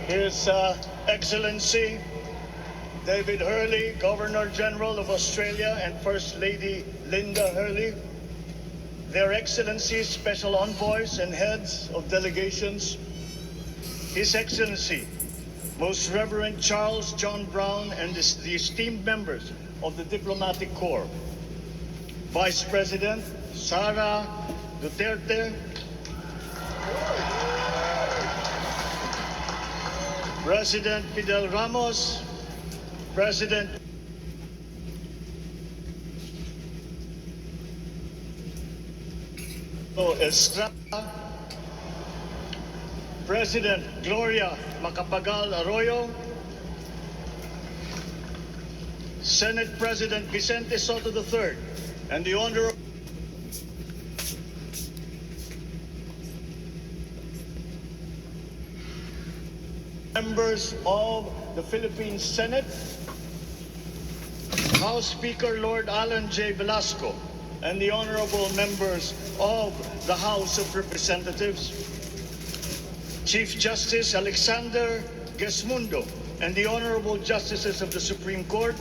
His Excellency David Hurley, Governor General of Australia, and First Lady Linda Hurley, Their Excellencies, Special Envoys, and Heads of Delegations, His Excellency, Most Reverend Charles John Brown, and the esteemed members of the Diplomatic Corps, Vice President Sara Duterte, President Fidel Ramos, President Estrada, President Gloria Macapagal Arroyo, Senate President Vicente Soto III, and the Honorable members of the Philippine Senate, House Speaker Lord Alan J. Velasco, and the honorable members of the House of Representatives, Chief Justice Alexander Gesmundo, and the honorable justices of the Supreme Court,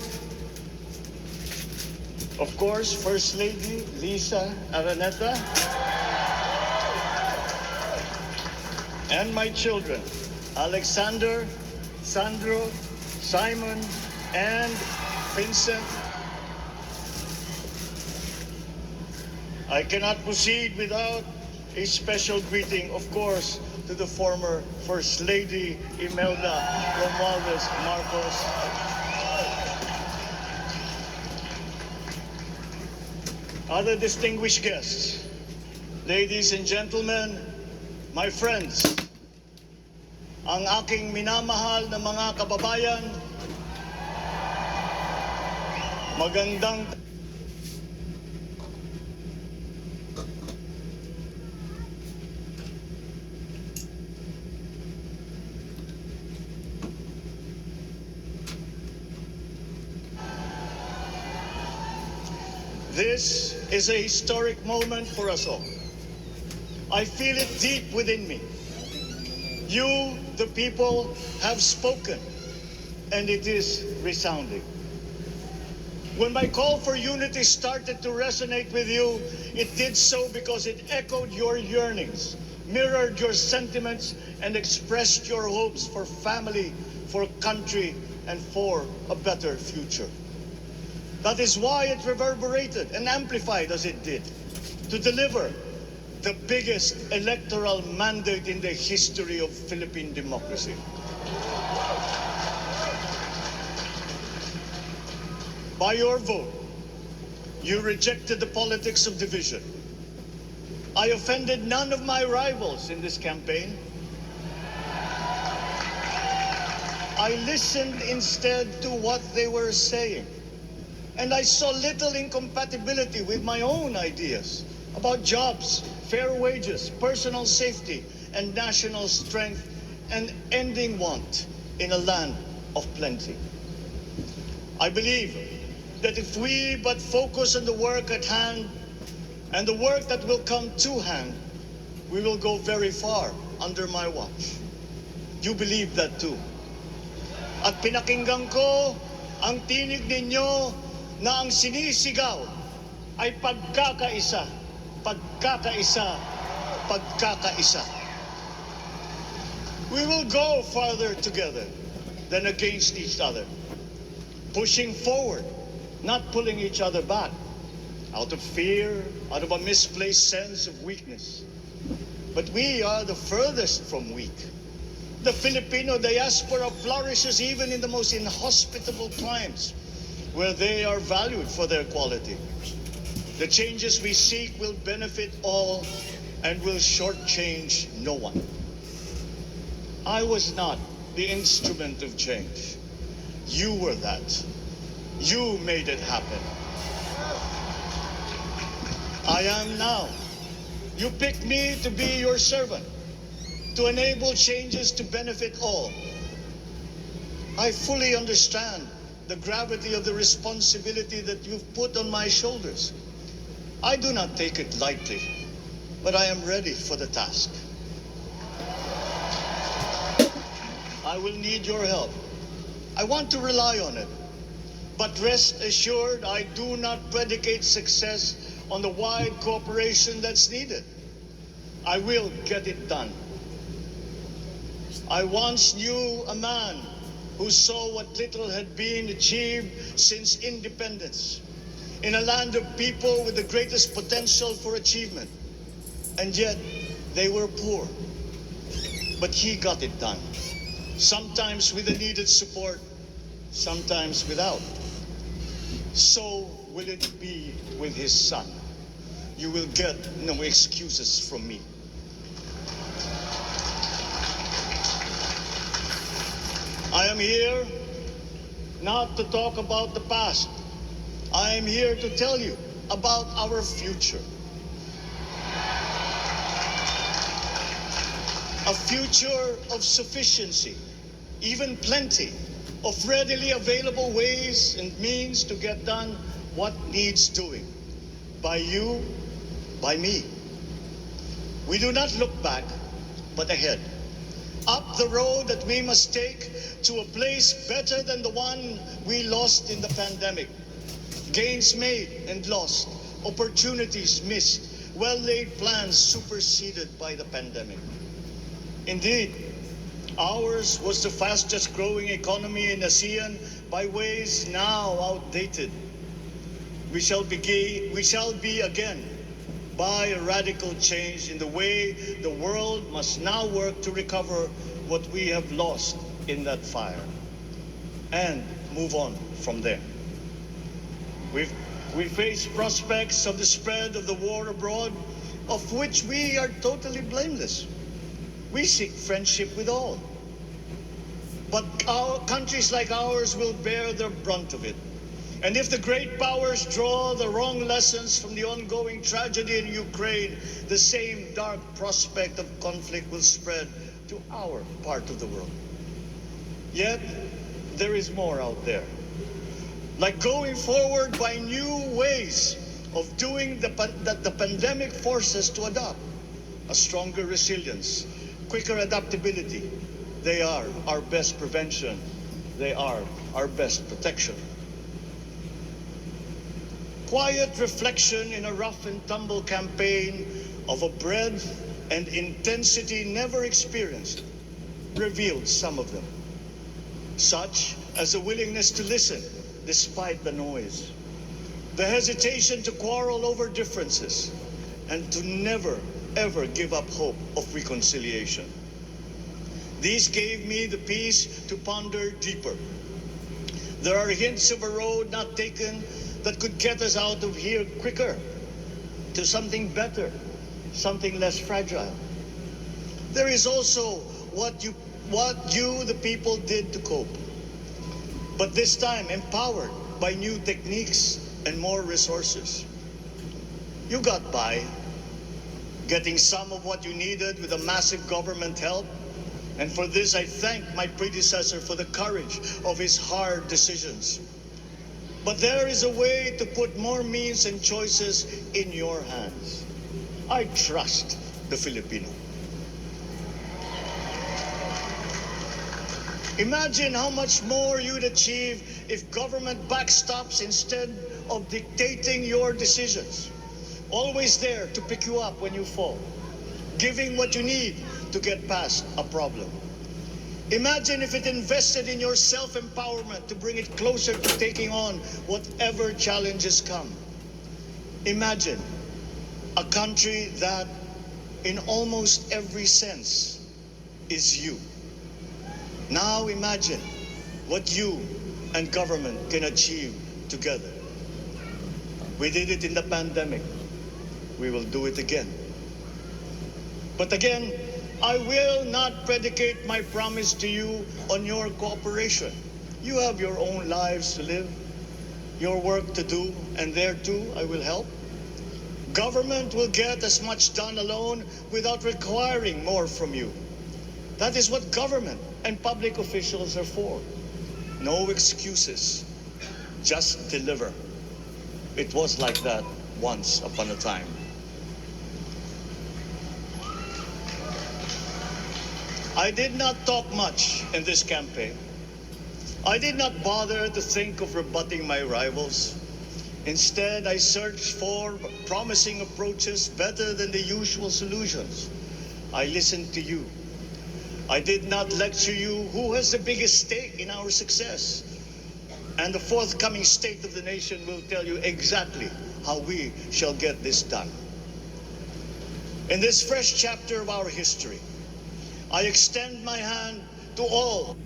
of course, First Lady Lisa Araneta, and my children, Alexander, Sandro, Simon, and Vincent. I cannot proceed without a special greeting, of course, to the former First Lady Imelda Romualdez Marcos. Other distinguished guests, ladies and gentlemen, my friends, ang aking minamahal na mga kababayan, magandang This is a historic moment for us all. I feel it deep within me. You, the people, have spoken, and it is resounding. When my call for unity started to resonate with you, it did so because it echoed your yearnings, mirrored your sentiments, and expressed your hopes for family, for country, and for a better future. That is why it reverberated and amplified as it did, to deliver the biggest electoral mandate in the history of Philippine democracy. By your vote, you rejected the politics of division. I offended none of my rivals in this campaign. I listened instead to what they were saying. And I saw little incompatibility with my own ideas about jobs, fair wages, personal safety, and national strength, and ending want in a land of plenty. I believe that if we but focus on the work at hand and the work that will come to hand, we will go very far under my watch. You believe that too. At pinakinggan ko ang tinig ninyo na ang sinisigaw ay pagkakaisa, pagkakaisa, pagkakaisa. We will go farther together than against each other, pushing forward, not pulling each other back, out of fear, out of a misplaced sense of weakness. But we are the furthest from weak. The Filipino diaspora flourishes even in the most inhospitable climes, where they are valued for their quality. The changes we seek will benefit all and will shortchange no one. I was not the instrument of change. You were that. You made it happen. I am now. You picked me to be your servant, to enable changes to benefit all. I fully understand the gravity of the responsibility that you've put on my shoulders. I do not take it lightly, but I am ready for the task. I will need your help. I want to rely on it. But rest assured, I do not predicate success on the wide cooperation that's needed. I will get it done. I once knew a man who saw what little had been achieved since independence in a land of people with the greatest potential for achievement. And yet, they were poor. But he got it done, sometimes with the needed support, sometimes without. So will it be with his son. You will get no excuses from me. I am here not to talk about the past. I am here to tell you about our future. A future of sufficiency, even plenty, of readily available ways and means to get done what needs doing. By you, by me. We do not look back, but ahead. Up the road that we must take to a place better than the one we lost in the pandemic. Gains made and lost, opportunities missed, well-laid plans superseded by the pandemic. Indeed, ours was the fastest growing economy in ASEAN by ways now outdated. We shall be again by a radical change in the way the world must now work to recover what we have lost in that fire and move on from there. We face prospects of the spread of the war abroad, of which we are totally blameless. We seek friendship with all. But countries like ours will bear the brunt of it. And if the great powers draw the wrong lessons from the ongoing tragedy in Ukraine, the same dark prospect of conflict will spread to our part of the world. Yet, there is more out there. Like going forward by new ways of doing that the pandemic forces to adopt. A stronger resilience, quicker adaptability. They are our best prevention. They are our best protection. Quiet reflection in a rough and tumble campaign of a breadth and intensity never experienced revealed some of them, such as a willingness to listen despite the noise, the hesitation to quarrel over differences, and to never, ever give up hope of reconciliation. These gave me the peace to ponder deeper. There are hints of a road not taken that could get us out of here quicker to something better, something less fragile. There is also what you, the people, did to cope. But this time empowered by new techniques and more resources. You got by, getting some of what you needed with a massive government help. And for this, I thank my predecessor for the courage of his hard decisions. But there is a way to put more means and choices in your hands. I trust the Filipino. Imagine how much more you'd achieve if government backstops instead of dictating your decisions. Always there to pick you up when you fall, giving what you need to get past a problem. Imagine if it invested in your self-empowerment to bring it closer to taking on whatever challenges come. Imagine a country that, in almost every sense, is you. Now imagine what you and government can achieve together. We did it in the pandemic. We will do it again. But again, I will not predicate my promise to you on your cooperation. You have your own lives to live, your work to do, and there too I will help. Government will get as much done alone without requiring more from you. That is what government and public officials are for. No excuses, just deliver. It was like that once upon a time. I did not talk much in this campaign. I did not bother to think of rebutting my rivals. Instead, I searched for promising approaches better than the usual solutions. I listened to you. I did not lecture you who has the biggest stake in our success. And the forthcoming State of the Nation will tell you exactly how we shall get this done. In this fresh chapter of our history, I extend my hand to all